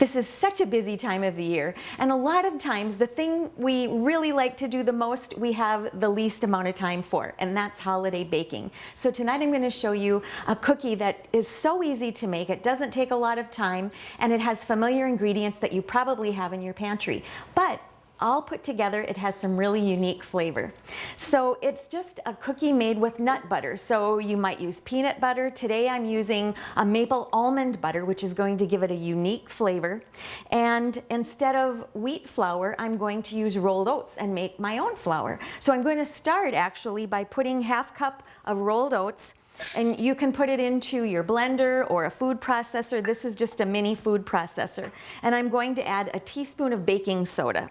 This is such a busy time of the year, and a lot of times the thing we really like to do the most, we have the least amount of time for, and that's holiday baking. So tonight I'm going to show you a cookie that is so easy to make. It doesn't take a lot of time, and it has familiar ingredients that you probably have in your pantry. But all put together, it has some really unique flavor. So it's just a cookie made with nut butter. So you might use peanut butter. Today I'm using a maple almond butter, which is going to give it a unique flavor. And instead of wheat flour, I'm going to use rolled oats and make my own flour. So I'm going to start actually by putting half cup of rolled oats. And you can put it into your blender or a food processor. This is just a mini food processor. And I'm going to add a teaspoon of baking soda.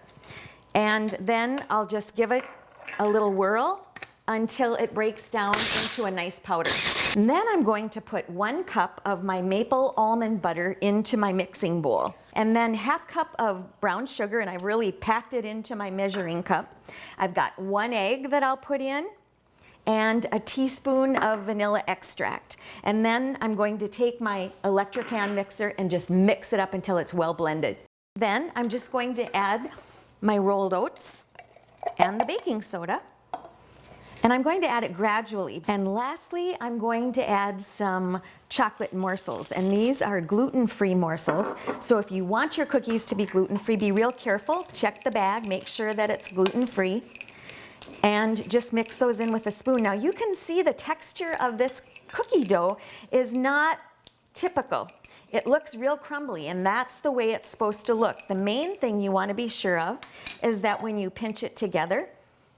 And then I'll just give it a little whirl until it breaks down into a nice powder. And then I'm going to put 1 cup of my maple almond butter into my mixing bowl. And then half cup of brown sugar, and I really packed it into my measuring cup. I've got 1 egg that I'll put in, and a teaspoon of vanilla extract. And then I'm going to take my electric hand mixer and just mix it up until it's well blended. Then I'm just going to add my rolled oats and the baking soda. And I'm going to add it gradually. And lastly, I'm going to add some chocolate morsels. And these are gluten-free morsels. So if you want your cookies to be gluten-free, be real careful. Check the bag, make sure that it's gluten-free. And just mix those in with a spoon. Now you can see the texture of this cookie dough is not typical. It looks real crumbly, and that's the way it's supposed to look. The main thing you want to be sure of is that when you pinch it together,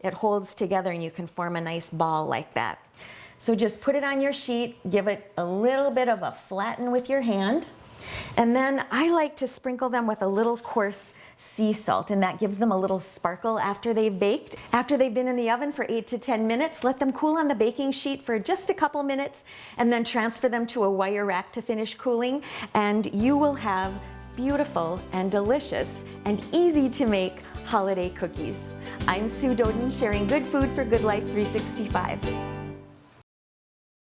it holds together and you can form a nice ball like that. So just put it on your sheet, give it a little bit of a flatten with your hand, and then I like to sprinkle them with a little coarse sea salt, and that gives them a little sparkle after they've baked. After they've been in the oven for 8 to 10 minutes, let them cool on the baking sheet for just a couple minutes, and then transfer them to a wire rack to finish cooling, and you will have beautiful and delicious and easy to make holiday cookies. I'm Sue Doden, sharing good food for Good Life 365.